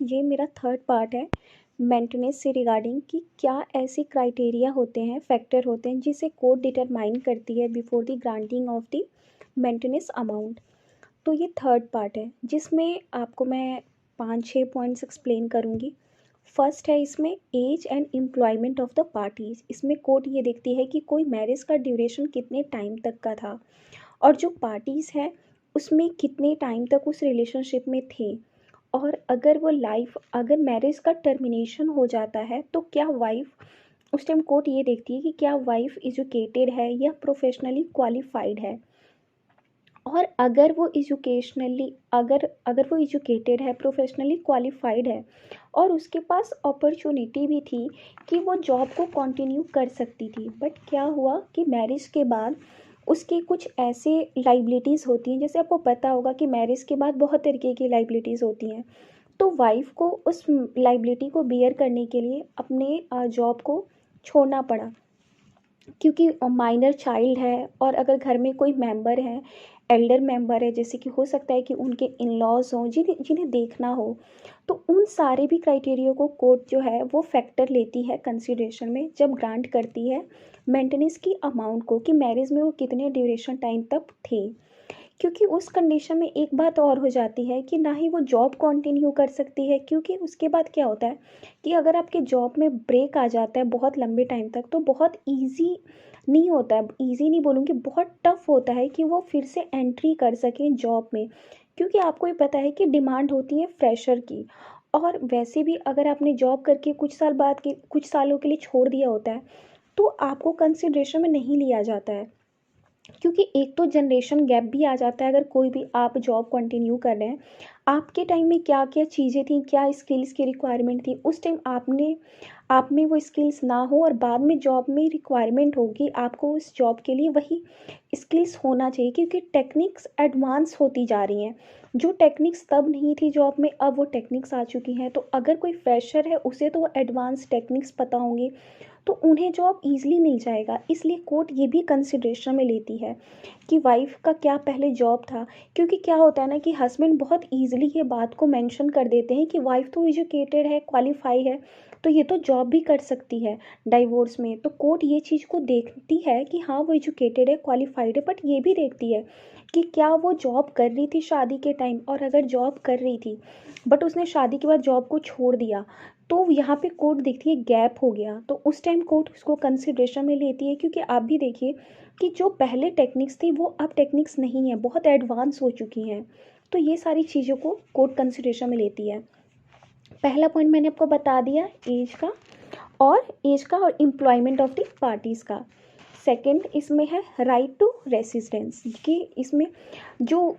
ये मेरा third part है मेंटेनेंस से रिगार्डिंग कि क्या ऐसे क्राइटेरिया होते हैं, फैक्टर होते हैं जिसे कोर्ट डिटरमाइन करती है before the granting of the maintenance amount. तो ये थर्ड पार्ट है जिसमें आपको मैं 5-6 पॉइंट्स एक्सप्लेन करूँगी। फर्स्ट है इसमें age and employment of the parties. इसमें कोर्ट ये देखती है कि कोई मैरिज का ड्यूरेशन कितने टाइम तक का था और जो पार्टीज़ हैं उसमें कितने टाइम तक उस रिलेशनशिप में थे, और अगर मैरिज का टर्मिनेशन हो जाता है तो क्या वाइफ, उस टाइम कोर्ट ये देखती है कि क्या वाइफ एजुकेटेड है या प्रोफेशनली क्वालिफाइड है। और अगर वो एजुकेटेड है, प्रोफेशनली क्वालिफाइड है और उसके पास अपॉर्चुनिटी भी थी कि वो जॉब को कंटिन्यू कर सकती थी, बट क्या हुआ कि मैरिज के बाद उसके कुछ ऐसे लाइबिलिटीज़ होती हैं, जैसे आपको पता होगा कि मैरिज के बाद बहुत तरीके की लाइबिलिटीज़ होती हैं। तो वाइफ को उस लाइबिलिटी को बियर करने के लिए अपने जॉब को छोड़ना पड़ा, क्योंकि माइनर चाइल्ड है और अगर घर में कोई मेंबर है, एल्डर मेंबर है, जैसे कि हो सकता है कि उनके इन लॉज हों जिन्हें जिन्हें देखना हो, तो उन सारे भी क्राइटेरिया को कोर्ट जो है वो फैक्टर लेती है कंसिडरेशन में जब ग्रांट करती है मेंटेनेंस की अमाउंट को, कि मैरिज में वो कितने ड्यूरेशन टाइम तक थे। क्योंकि उस कंडीशन में एक बात और हो जाती है कि ना ही वो जॉब कंटिन्यू कर सकती है, क्योंकि उसके बाद क्या होता है कि अगर आपके जॉब में ब्रेक आ जाता है बहुत लंबे टाइम तक, तो बहुत ईज़ी नहीं होता है, ईज़ी नहीं बोलूँगी, बहुत टफ होता है कि वो फिर से एंट्री कर सकें जॉब में, क्योंकि आपको भी पता है कि डिमांड होती है फ्रेशर की। और वैसे भी अगर आपने जॉब करके कुछ सालों के लिए छोड़ दिया होता है तो आपको कंसिडरेशन में नहीं लिया जाता है, क्योंकि एक तो जनरेशन गैप भी आ जाता है। अगर कोई भी आप जॉब कंटिन्यू कर रहे हैं, आपके टाइम में क्या क्या चीज़ें थी, क्या स्किल्स की रिक्वायरमेंट थी, उस टाइम आप में वो स्किल्स ना हो और बाद में जॉब में रिक्वायरमेंट होगी, आपको उस जॉब के लिए वही स्किल्स होना चाहिए, क्योंकि टेक्निक्स एडवांस होती जा रही हैं। जो टेक्निक्स तब नहीं थी जॉब में, अब वो टेक्निक्स आ चुकी हैं। तो अगर कोई फ्रेशर है उसे तो एडवांस टेक्निक्स पता होंगे, तो उन्हें जॉब ईजिली मिल जाएगा। इसलिए कोर्ट ये भी कंसिडरेशन में लेती है कि वाइफ का क्या पहले जॉब था, क्योंकि क्या होता है ना कि हस्बैंड बहुत ईजिली ये बात को मेंशन कर देते हैं कि वाइफ तो एजुकेटेड है, क्वालिफाई है, तो ये तो जॉब भी कर सकती है डाइवोर्स में। तो कोर्ट ये चीज़ को देखती है कि हाँ वो एजुकेटेड है, क्वालिफाइड है, बट ये भी देखती है कि क्या वो जॉब कर रही थी शादी के टाइम, और अगर जॉब कर रही थी बट उसने शादी के बाद जॉब को छोड़ दिया, तो यहाँ पे कोर्ट देखती है गैप हो गया, तो उस टाइम कोर्ट उसको कंसिडरेशन में लेती है। क्योंकि आप भी देखिए कि जो पहले टेक्निक्स थी वो अब टेक्निक्स नहीं है, बहुत एडवांस हो चुकी हैं। तो ये सारी चीज़ों को कोर्ट कंसिडरेशन में लेती है। पहला पॉइंट मैंने आपको बता दिया एज का और एम्प्लॉयमेंट ऑफ द पार्टीज़ का। सेकंड इसमें है राइट टू रेसिडेंस, कि इसमें जो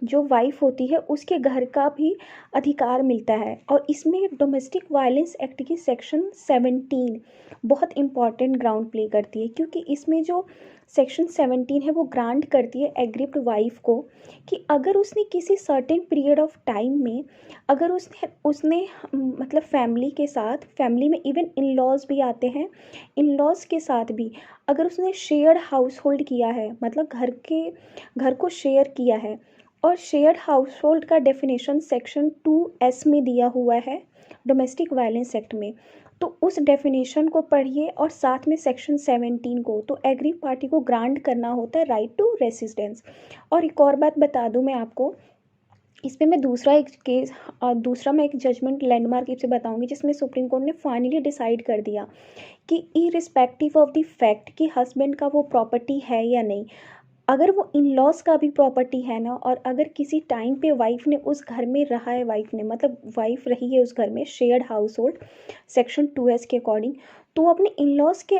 जो वाइफ होती है उसके घर का भी अधिकार मिलता है। और इसमें डोमेस्टिक वायलेंस एक्ट की सेक्शन 17 बहुत इम्पॉर्टेंट ग्राउंड प्ले करती है, क्योंकि इसमें जो सेक्शन 17 है वो ग्रांट करती है एग्रीव्ड वाइफ को कि अगर उसने किसी सर्टेन पीरियड ऑफ टाइम में, अगर उसने उसने मतलब फैमिली में इवन इन लॉज भी आते हैं, इन लॉज के साथ भी अगर उसने शेयर्ड हाउस होल्ड किया है, मतलब घर को शेयर किया है, और शेयर्ड हाउस होल्ड का डेफिनेशन सेक्शन 2S में दिया हुआ है डोमेस्टिक वायलेंस एक्ट में, तो उस डेफिनेशन को पढ़िए और साथ में सेक्शन 17 को। तो एग्री पार्टी को ग्रांट करना होता है राइट टू रेसिडेंस। और एक और बात बता दूं मैं आपको, इस पे मैं दूसरा मैं एक जजमेंट लैंडमार्क से बताऊंगी जिसमें सुप्रीम कोर्ट ने फाइनली डिसाइड कर दिया कि इरिस्पेक्टिव ऑफ द फैक्ट कि हस्बैंड का वो प्रॉपर्टी है या नहीं, अगर वो इन लॉज का भी प्रॉपर्टी है ना, और अगर किसी टाइम पे वाइफ ने उस घर में रहा है, वाइफ रही है उस घर में, shared house hold section 2S के अकॉर्डिंग, तो वो अपने इन लॉज के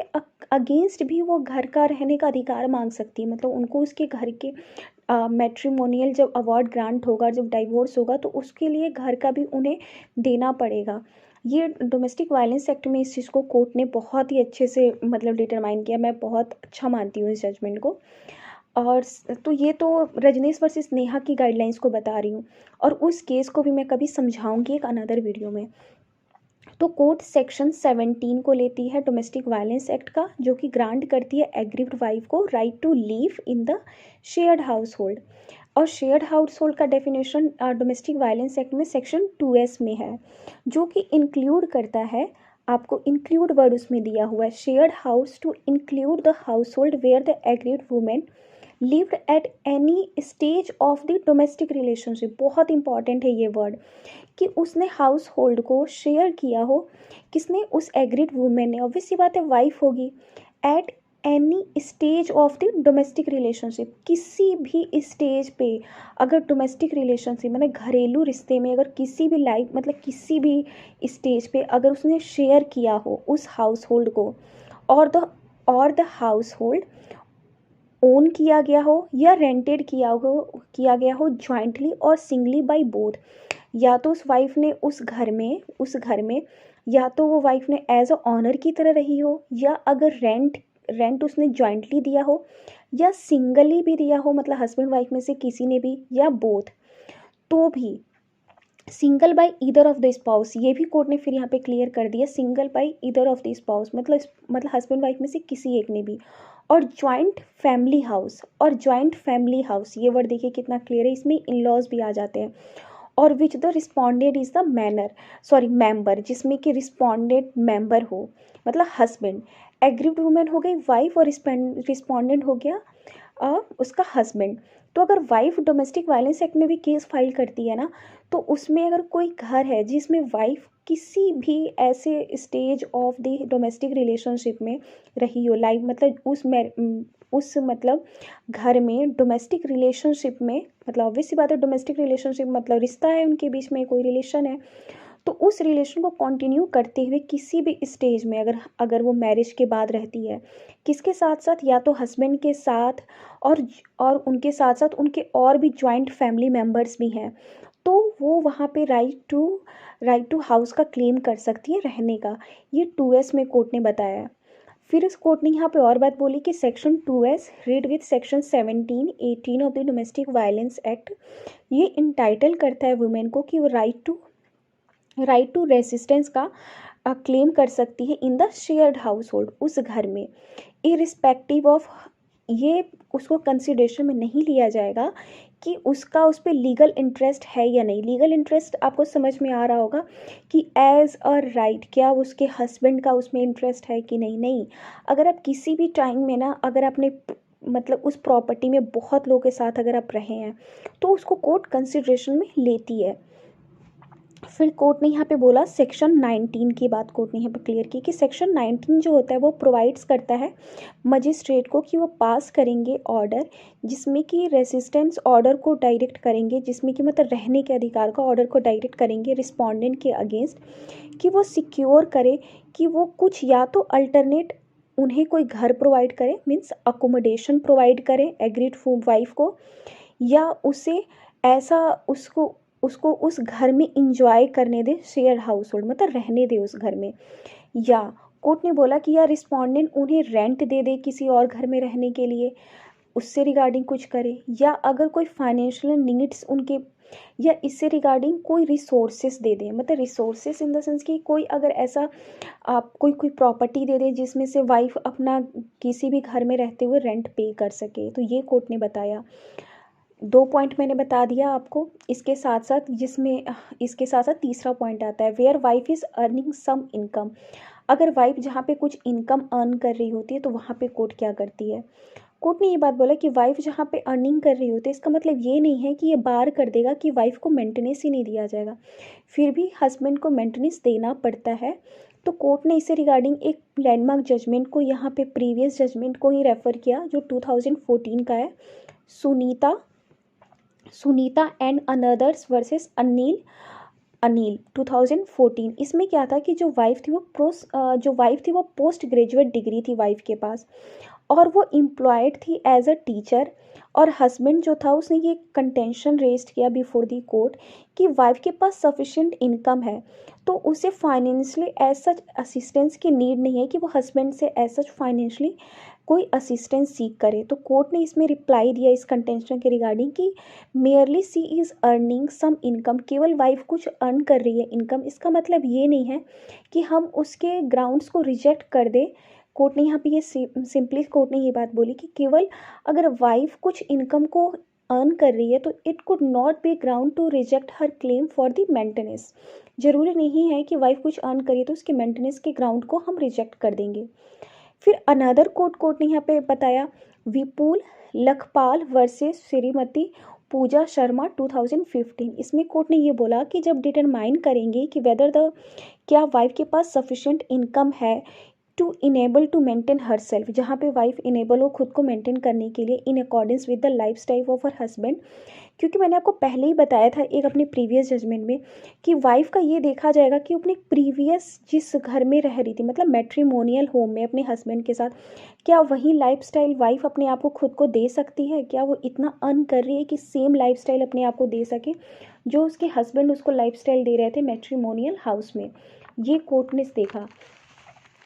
अगेंस्ट भी वो घर का रहने का अधिकार मांग सकती है। मतलब उनको उसके घर के मैट्रिमोनियल जब अवार्ड ग्रांट होगा, जब डाइवोर्स होगा, तो उसके लिए घर का भी उन्हें देना पड़ेगा। ये डोमेस्टिक वायलेंस एक्ट में इस चीज़ को कोर्ट ने बहुत ही अच्छे से मतलब डिटरमाइन किया। मैं बहुत अच्छा मानती हूँ इस जजमेंट को। और तो ये तो रजनीश वर्सेस नेहा की गाइडलाइंस को बता रही हूँ, और उस केस को भी मैं कभी समझाऊंगी एक अनदर वीडियो में। तो कोर्ट सेक्शन 17 को लेती है डोमेस्टिक वायलेंस एक्ट का, जो कि ग्रांट करती है एग्रीव्ड वाइफ को right to live in the shared household. और शेयर्ड हाउस होल्ड का डेफिनेशन डोमेस्टिक वायलेंस एक्ट में सेक्शन 2S में है, जो कि इंक्लूड करता है, आपको इंक्लूड वर्ड उसमें दिया हुआ है, shared house to include the household where the aggrieved women lived at any stage of the domestic relationship. बहुत इंपॉर्टेंट है ये वर्ड, कि उसने हाउस होल्ड को शेयर किया हो, किसने, उस एग्रीड वुमेन ने, ऑब्वियस सी बात है वाइफ होगी, eight any stage of the domestic relationship, किसी भी स्टेज पे अगर डोमेस्टिक रिलेशनशिप मतलब घरेलू रिश्ते में अगर किसी भी लाइफ मतलब किसी भी स्टेज पे अगर उसने शेयर किया हो उस हाउस होल्ड को, और द हाउस होल्ड ओन किया गया हो या रेंटेड किया गया हो ज्वाइंटली और सिंगली बाय बोथ, या तो उस वाइफ ने उस घर में या तो वो वाइफ ने एज अ ऑनर की तरह रही हो, या अगर रेंट उसने ज्वाइंटली दिया हो या सिंगली भी दिया हो, मतलब हस्बैंड वाइफ में से किसी ने भी, या बोथ, तो भी single by either of the spouse, ये भी कोर्ट ने फिर यहाँ पे क्लियर कर दिया, single by either of the spouse मतलब हस्बैंड वाइफ में से किसी एक ने भी, और जॉइंट फैमिली हाउस, ये वर्ड देखिए कितना क्लियर है, इसमें इन लॉज भी आ जाते हैं, और which the respondent is the member, जिसमें कि रिस्पॉन्डेंट मेंबर हो, मतलब हस्बैंड, एग्रीड वुमेन हो गई वाइफ और रिस्पॉन्डेंट हो गया उसका हस्बैंड। तो अगर वाइफ डोमेस्टिक वायलेंस एक्ट में भी केस फाइल करती है ना, तो उसमें अगर कोई घर है जिसमें वाइफ किसी भी ऐसे stage of the domestic relationship में रही हो, लाइफ मतलब उस मतलब घर में डोमेस्टिक रिलेशनशिप में, मतलब ऑब्वियस सी बात है डोमेस्टिक रिलेशनशिप मतलब रिश्ता है उनके बीच में, कोई रिलेशन है, तो उस रिलेशन को कंटिन्यू करते हुए किसी भी स्टेज में अगर वो मैरिज के बाद रहती है, किसके साथ साथ, या तो हस्बैंड के साथ, और उनके साथ साथ उनके और भी जॉइंट फैमिली मेम्बर्स भी हैं, तो वो वहाँ पे राइट टू हाउस का क्लेम कर सकती है रहने का। ये 2S में कोर्ट ने बताया है। फिर इस कोर्ट ने यहाँ पे और बात बोली कि section 2S read with section 17-18 of the domestic violence act, ये इंटाइटल करता है वुमेन को कि वो राइट टू रेसिस्टेंस का क्लेम कर सकती है इन द शेयर्ड हाउस होल्ड, उस घर में, इरिस्पेक्टिव ऑफ, ये उसको कंसिडरेशन में नहीं लिया जाएगा कि उसका उस पर लीगल इंटरेस्ट है या नहीं। लीगल इंटरेस्ट आपको समझ में आ रहा होगा कि एज अ राइट, क्या उसके हस्बैंड का उसमें इंटरेस्ट है कि नहीं। अगर आप किसी भी टाइम में ना, अगर आपने मतलब उस प्रॉपर्टी में बहुत लोगों के साथ अगर आप रहे हैं, तो उसको कोर्ट कंसिडरेशन में लेती है। फिर कोर्ट ने यहाँ पे बोला सेक्शन 19 की बात कोर्ट ने यहाँ पे क्लियर की कि सेक्शन 19 जो होता है वो प्रोवाइड्स करता है मजिस्ट्रेट को कि वो पास करेंगे ऑर्डर, जिसमें कि रेसिस्टेंस ऑर्डर को डायरेक्ट करेंगे, जिसमें कि मतलब रहने के अधिकार का ऑर्डर को डायरेक्ट करेंगे रिस्पोंडेंट के अगेंस्ट, कि वो सिक्योर करे कि वो कुछ या तो अल्टरनेट उन्हें कोई घर प्रोवाइड करे, मीन्स अकोमोडेशन प्रोवाइड करे एग्रीड वाइफ को, या उसे ऐसा उसको उस घर में इंजॉय करने दे, शेयर हाउस होल्ड मतलब रहने दे उस घर में, या कोर्ट ने बोला कि या रिस्पोंडेंट उन्हें रेंट दे दे किसी और घर में रहने के लिए, उससे रिगार्डिंग कुछ करे, या अगर कोई फाइनेंशियल नीड्स उनके, या इससे रिगार्डिंग कोई रिसोर्सेस दे दे, मतलब रिसोर्सेस इन द सेंस कि कोई अगर ऐसा आप कोई प्रॉपर्टी दे दे जिसमें से वाइफ अपना किसी भी घर में रहते हुए रेंट पे कर सके। तो ये कोर्ट ने बताया। 2 पॉइंट मैंने बता दिया आपको। इसके साथ साथ तीसरा पॉइंट आता है where wife is earning some income. अगर वाइफ जहाँ पे कुछ इनकम अर्न कर रही होती है तो वहाँ पे कोर्ट क्या करती है। कोर्ट ने ये बात बोला कि वाइफ जहाँ पे अर्निंग कर रही होती है, इसका मतलब ये नहीं है कि ये बार कर देगा कि वाइफ को मेंटेनेंस ही नहीं दिया जाएगा, फिर भी हस्बैंड को मेंटेनेंस देना पड़ता है। तो कोर्ट ने इसे रिगार्डिंग एक लैंडमार्क जजमेंट को, यहाँ पे प्रीवियस जजमेंट को ही रेफ़र किया जो 2014 का है, Sunita and another's versus Anil 2014। इसमें क्या था कि जो वाइफ थी वो पोस्ट ग्रेजुएट डिग्री थी वाइफ के पास, और वो एम्प्लॉयड थी एज अ टीचर, और हस्बैंड जो था उसने ये कंटेंशन रेस्ट किया बिफोर दी कोर्ट कि वाइफ के पास सफिशिएंट इनकम है, तो उसे फाइनेंशियली एज सच असिस्टेंस की नीड नहीं है कि वो हस्बैंड से एज सच फाइनेंशियली कोई असिस्टेंस सीख करे। तो कोर्ट ने इसमें रिप्लाई दिया इस कंटेंशन के रिगार्डिंग कि merely she is earning some income, केवल वाइफ कुछ अर्न कर रही है इनकम, इसका मतलब ये नहीं है कि हम उसके ग्राउंड्स को रिजेक्ट कर दें। कोर्ट ने ये बात बोली कि केवल अगर वाइफ कुछ इनकम को अर्न कर रही है तो it could not be ground to reject her claim for the maintenance. जरूरी नहीं है कि वाइफ कुछ अर्न करिए तो उसके मेंटेनेंस के ग्राउंड को हम रिजेक्ट कर देंगे। फिर अनदर कोर्ट ने यहाँ पे बताया, विपुल लखपाल वर्सेस श्रीमती पूजा शर्मा 2015। इसमें कोर्ट ने ये बोला कि जब डिटरमाइन करेंगे कि वेदर द क्या वाइफ के पास सफिशिएंट इनकम है to enable to maintain herself, जहाँ पे वाइफ इनेबल हो खुद को मेंटेन करने के लिए in accordance with the life style of her husband. क्योंकि मैंने आपको पहले ही बताया था एक अपने प्रीवियस जजमेंट में कि वाइफ का ये देखा जाएगा कि अपने प्रीवियस जिस घर में रह रही थी, मतलब मैट्रिमोनियल होम में अपने हस्बैंड के साथ, क्या वही लाइफस्टाइल वाइफ अपने आप को खुद को दे सकती है, क्या वो इतना अर्न कर रही है कि सेम लाइफस्टाइल अपने आप को दे सके जो उसके हस्बैंड उसको लाइफस्टाइल दे रहे थे मैट्रिमोनियल हाउस में। ये कोर्ट ने देखा।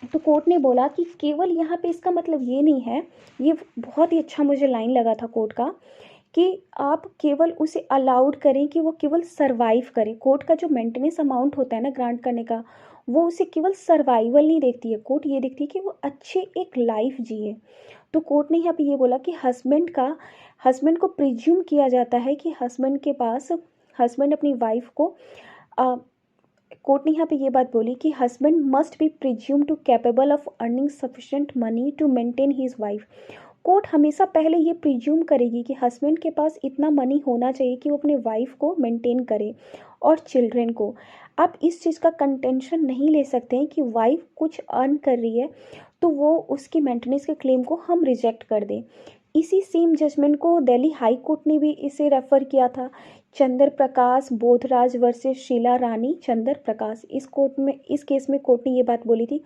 तो कोर्ट ने बोला कि केवल यहाँ पे इसका मतलब ये नहीं है, ये बहुत ही अच्छा मुझे लाइन लगा था कोर्ट का, कि आप केवल उसे अलाउड करें कि वो केवल सरवाइव करे। कोर्ट का जो मेंटेनेंस अमाउंट होता है ना ग्रांट करने का, वो उसे केवल सर्वाइवल नहीं देखती है, कोर्ट ये देखती है कि वो अच्छे एक लाइफ जिए। तो कोर्ट ने यहाँ पे ये बोला कि हस्बैंड को प्रिज्यूम किया जाता है कि हस्बैंड अपनी वाइफ को कोर्ट ने यहाँ पे ये बात बोली कि husband must be presume to capable of earning sufficient money to maintain his wife. Court हमेशा पहले ये प्रिज्यूम करेगी कि हस्बैंड के पास इतना मनी होना चाहिए कि वो अपने वाइफ को मेंटेन करे और चिल्ड्रन को। आप इस चीज़ का कंटेंशन नहीं ले सकते हैं कि वाइफ कुछ अर्न कर रही है तो वो उसकी मेंटेनेंस के क्लेम को हम रिजेक्ट कर दें। इसी सेम जजमेंट को दिल्ली हाई कोर्ट ने भी इसे रेफर किया था, चंद्र प्रकाश बोधराज वर्सेस शीला रानी चंद्र प्रकाश। इस केस में कोर्ट ने ये बात बोली थी,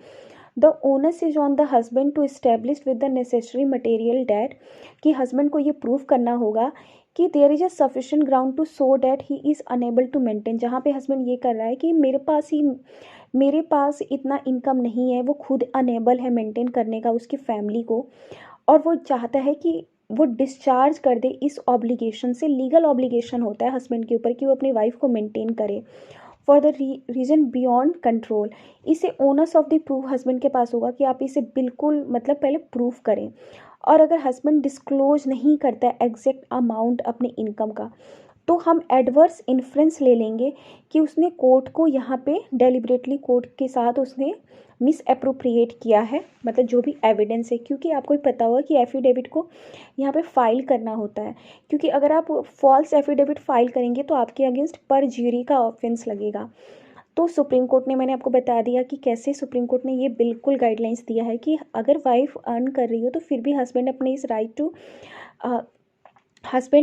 the onus is on the husband to establish with the necessary material that, कि हस्बैंड को ये प्रूव करना होगा कि there is a sufficient ground to show that he is unable to maintain. जहाँ पे हस्बैंड ये कर रहा है कि मेरे पास इतना इनकम नहीं है, वो खुद अनेबल है मेंटेन करने का उसकी फैमिली को, और वो चाहता है कि वो डिस्चार्ज कर दे इस ऑब्लिगेशन से। लीगल ऑब्लिगेशन होता है हस्बैंड के ऊपर कि वो अपनी वाइफ को मेंटेन करे for the reason beyond control. इसे owners of the proof husband के पास होगा कि आप इसे बिल्कुल मतलब पहले प्रूफ करें। और अगर हस्बैंड डिस्क्लोज नहीं करता है एग्जैक्ट अमाउंट अपने इनकम का, तो हम एडवर्स इन्फ्रेंस ले लेंगे कि उसने कोर्ट को यहाँ पे डेलिबरेटली कोर्ट के साथ उसने मिस अप्रोप्रिएट किया है, मतलब जो भी एविडेंस है। क्योंकि आपको पता होगा कि एफिडेविट को यहाँ पे फाइल करना होता है, क्योंकि अगर आप फॉल्स एफिडेविट फाइल करेंगे तो आपके अगेंस्ट परज्यूरी का ऑफेंस लगेगा। तो सुप्रीम कोर्ट ने, मैंने आपको बता दिया कि कैसे सुप्रीम कोर्ट ने ये बिल्कुल गाइडलाइंस दिया है कि अगर वाइफ अर्न कर रही हो तो फिर भी हस्बैंड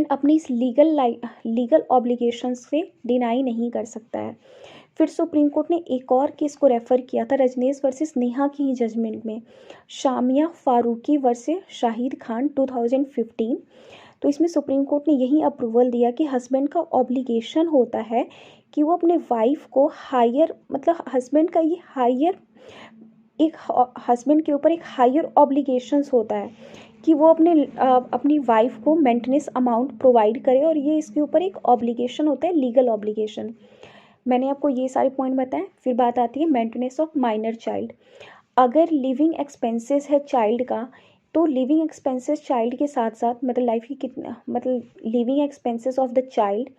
अपने इस लीगल ऑब्लिगेशन से डिनाई नहीं कर सकता है। फिर सुप्रीम कोर्ट ने एक और केस को रेफर किया था रजनीश वर्सेस नेहा की ही जजमेंट में, शामिया फारूकी वर्सेस शाहिद खान 2015। तो इसमें सुप्रीम कोर्ट ने यही अप्रूवल दिया कि हस्बैंड का ऑब्लिगेशन होता है कि वो अपने वाइफ को हस्बैंड के ऊपर एक हायर ऑब्लिगेशंस होता है कि वो अपनी वाइफ को मेंटेनेंस अमाउंट प्रोवाइड करे, और ये इसके ऊपर एक ऑब्लिगेशन होता है, लीगल ऑब्लिगेशन। मैंने आपको ये सारे पॉइंट बताए। फिर बात आती है मेंटेनेंस ऑफ माइनर चाइल्ड। अगर लिविंग एक्सपेंसेस है चाइल्ड का, तो लिविंग एक्सपेंसेस चाइल्ड के साथ साथ living expenses of the child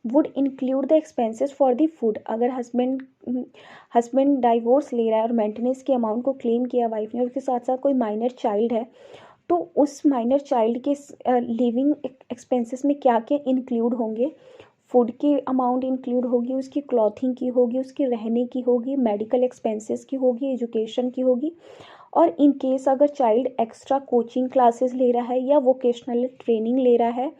would include the expenses for the food. अगर हस्बैंड डाइवोर्स ले रहा है और मेंटेनेंस के अमाउंट को क्लेम किया वाइफ ने, और उसके साथ साथ कोई माइनर चाइल्ड है, तो उस माइनर चाइल्ड के लिविंग एक्सपेंसेस में क्या क्या इंक्लूड होंगे, फूड की अमाउंट इंक्लूड होगी, उसकी क्लॉथिंग की होगी, उसकी रहने की होगी, मेडिकल एक्सपेंसेस की होगी, एजुकेशन की होगी, और इन केस अगर चाइल्ड एक्स्ट्रा कोचिंग क्लासेस ले रहा है या वोकेशनल ट्रेनिंग ले रहा है,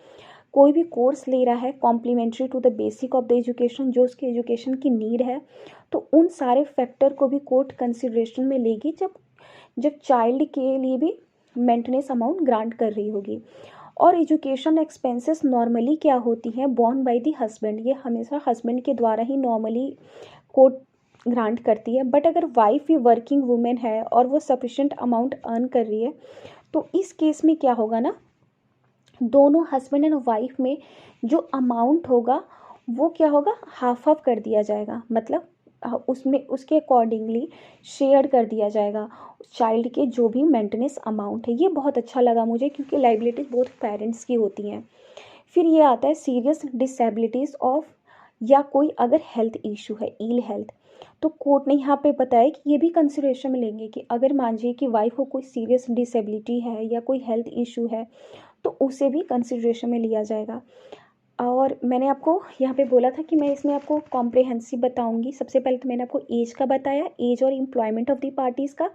कोई भी कोर्स ले रहा है complementary to the basic of the education, जो उसके एजुकेशन की नीड है, तो उन सारे फैक्टर को भी कोर्ट कंसिडरेशन में लेगी जब चाइल्ड के लिए भी मेंटेनेंस अमाउंट ग्रांट कर रही होगी। और एजुकेशन एक्सपेंसेस नॉर्मली क्या होती हैं, बोर्न बाय द हस्बैंड, ये हमेशा हस्बैंड के द्वारा ही नॉर्मली कोर्ट ग्रांट करती है। बट अगर वाइफ ही वर्किंग वुमेन है और वो सफिशिएंट अमाउंट अर्न कर रही है, तो इस केस में क्या होगा ना, दोनों हस्बैंड एंड वाइफ में जो अमाउंट होगा वो क्या होगा, हाफ हाफ कर दिया जाएगा, मतलब उसमें उसके अकॉर्डिंगली शेयर कर दिया जाएगा चाइल्ड के जो भी मेंटेनेंस अमाउंट है। ये बहुत अच्छा लगा मुझे, क्योंकि लायबिलिटीज बोथ पेरेंट्स की होती हैं। फिर ये आता है सीरियस डिसेबिलिटीज़ ऑफ, या कोई अगर हेल्थ इशू है, इल हेल्थ, तो कोर्ट ने यहाँ पे बताया कि ये भी कंसिडरेशन में लेंगे कि अगर मानिए कि वाइफ को कोई सीरियस डिसेबिलिटी है या कोई हेल्थ इशू है तो उसे भी कंसिडरेशन में लिया जाएगा। और मैंने आपको यहाँ पे बोला था कि मैं इसमें आपको कॉम्प्रिहेंसिव बताऊंगी। सबसे पहले तो मैंने आपको एज का बताया, एज और एम्प्लॉयमेंट ऑफ द पार्टीज़ का,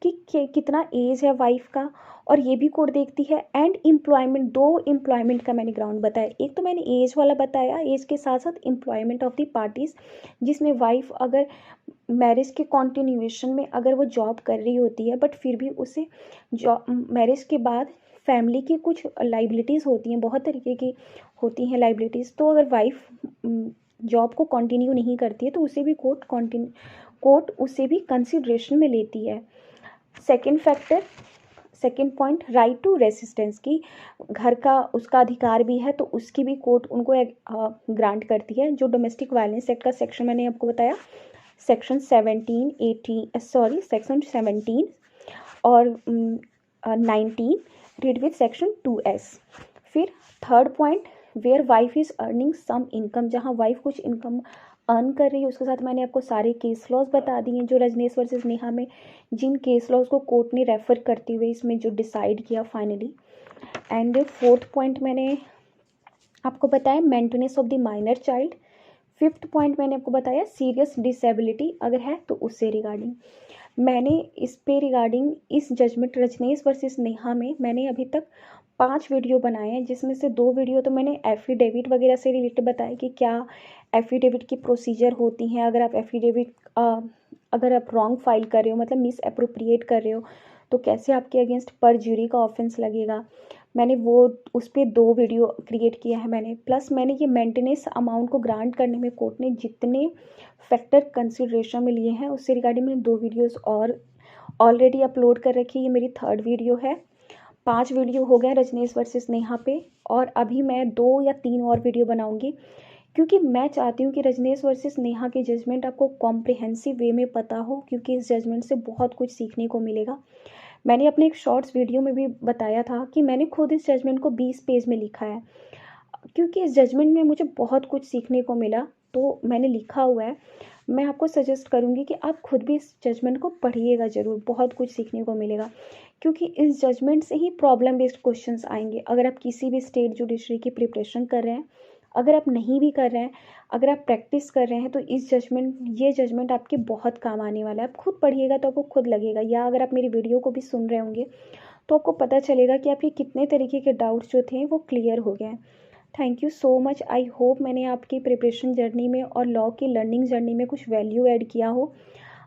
कि कितना एज है वाइफ का, और ये भी कोर्ट देखती है। एंड एम्प्लॉयमेंट, दो एम्प्लॉयमेंट का मैंने ग्राउंड बताया, एक तो मैंने एज वाला बताया, एज के साथ साथ एम्प्लॉयमेंट ऑफ द पार्टीज़, जिसमें वाइफ अगर मैरिज के कॉन्टिन्यूएशन में अगर वो जॉब कर रही होती है बट फिर भी उसे जॉब मैरिज के बाद फैमिली की कुछ लाइबिलिटीज़ होती हैं, बहुत तरीके की होती हैं लाइबिलिटीज़, तो अगर वाइफ जॉब को कंटिन्यू नहीं करती है तो उसे भी कोर्ट उसे भी कंसिडरेशन में लेती है। Second factor, second point, right to resistance की, घर का उसका अधिकार भी है तो उसकी भी कोर्ट उनको ग्रांट करती है। जो डोमेस्टिक वायलेंस एक्ट का सेक्शन मैंने आपको बताया, सेक्शन 17 और 19 रीड विथ सेक्शन 2S। फिर third point, where wife is earning some income, जहाँ वाइफ कुछ इनकम अर्न कर रही है। उसके साथ मैंने आपको सारे केस लॉज बता दिए जो रजनीश वर्सेस नेहा में, जिन केस लॉज को कोर्ट ने रेफर करते हुए इसमें जो डिसाइड किया फाइनली। एंड फोर्थ पॉइंट मैंने आपको बताया maintenance of the minor child. Fifth point मैंने आपको बताया सीरियस डिसेबिलिटी अगर है तो उससे रिगार्डिंग। मैंने इस पे रिगार्डिंग इस जजमेंट रजनीश वर्सेस नेहा में मैंने अभी तक 5 वीडियो बनाए हैं, जिसमें से 2 वीडियो तो मैंने एफिडेविट वगैरह से रिलेटेड बताया कि क्या एफिडेविट की प्रोसीजर होती हैं, अगर आप एफिडेविट अगर आप रॉन्ग फाइल कर रहे हो, मतलब मिस अप्रोप्रिएट कर रहे हो, तो कैसे आपके अगेंस्ट परज्यूरी का ऑफेंस लगेगा। मैंने वो उस पर 2 वीडियो क्रिएट किया है मैंने। प्लस मैंने ये मेंटेनेंस अमाउंट को ग्रांट करने में कोर्ट ने जितने फैक्टर कंसिडरेशन में लिए हैं उससे रिगार्डिंग मैंने 2 वीडियोस और ऑलरेडी अपलोड कर रखी है। ये मेरी 3rd वीडियो है। 5 वीडियो हो गए रजनीश वर्सेस नेहा पे, और अभी मैं 2 या 3 और वीडियो बनाऊंगी, क्योंकि मैं चाहती हूँ कि रजनीश वर्सेस नेहा की जजमेंट आपको कॉम्प्रिहेंसिव वे में पता हो, क्योंकि इस जजमेंट से बहुत कुछ सीखने को मिलेगा। मैंने अपने एक शॉर्ट्स वीडियो में भी बताया था कि मैंने खुद इस जजमेंट को 20 पेज में लिखा है, क्योंकि इस जजमेंट में मुझे बहुत कुछ सीखने को मिला, तो मैंने लिखा हुआ है। मैं आपको सजेस्ट करूँगी कि आप खुद भी इस जजमेंट को पढ़िएगा ज़रूर, बहुत कुछ सीखने को मिलेगा, क्योंकि इस जजमेंट से ही प्रॉब्लम बेस्ड क्वेश्चंस आएंगे। अगर आप किसी भी स्टेट जुडिशरी की प्रिपरेशन कर रहे हैं, अगर आप नहीं भी कर रहे हैं, अगर आप प्रैक्टिस कर रहे हैं, तो ये जजमेंट आपके बहुत काम आने वाला है। आप खुद पढ़िएगा तो आपको खुद लगेगा, या अगर आप मेरी वीडियो को भी सुन रहे होंगे तो आपको पता चलेगा कि आपके कितने तरीके के डाउट्स जो थे वो क्लियर हो गए हैं। Thank you so much. I hope मैंने आपकी प्रिपरेशन जर्नी में और लॉ की लर्निंग जर्नी में कुछ वैल्यू ऐड किया हो।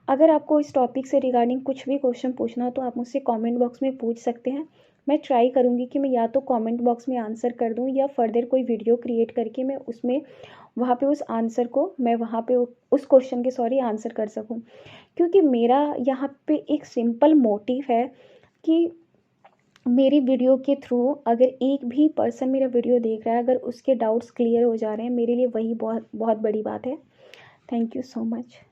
अगर आपको इस टॉपिक से रिगार्डिंग कुछ भी क्वेश्चन पूछना हो तो आप मुझसे कमेंट बॉक्स में पूछ सकते हैं। मैं ट्राई करूँगी कि मैं या तो कमेंट बॉक्स में आंसर कर दूँ या फर्दर कोई वीडियो क्रिएट करके मैं उसमें वहाँ पे उस आंसर को मैं वहाँ पे उस क्वेश्चन के आंसर कर सकूँ, क्योंकि मेरा यहाँ पे एक सिंपल मोटिव है कि मेरी वीडियो के थ्रू अगर एक भी पर्सन मेरा वीडियो देख रहा है, अगर उसके डाउट्स क्लियर हो जा रहे हैं, मेरे लिए वही बहुत बहुत बड़ी बात है। Thank you so much.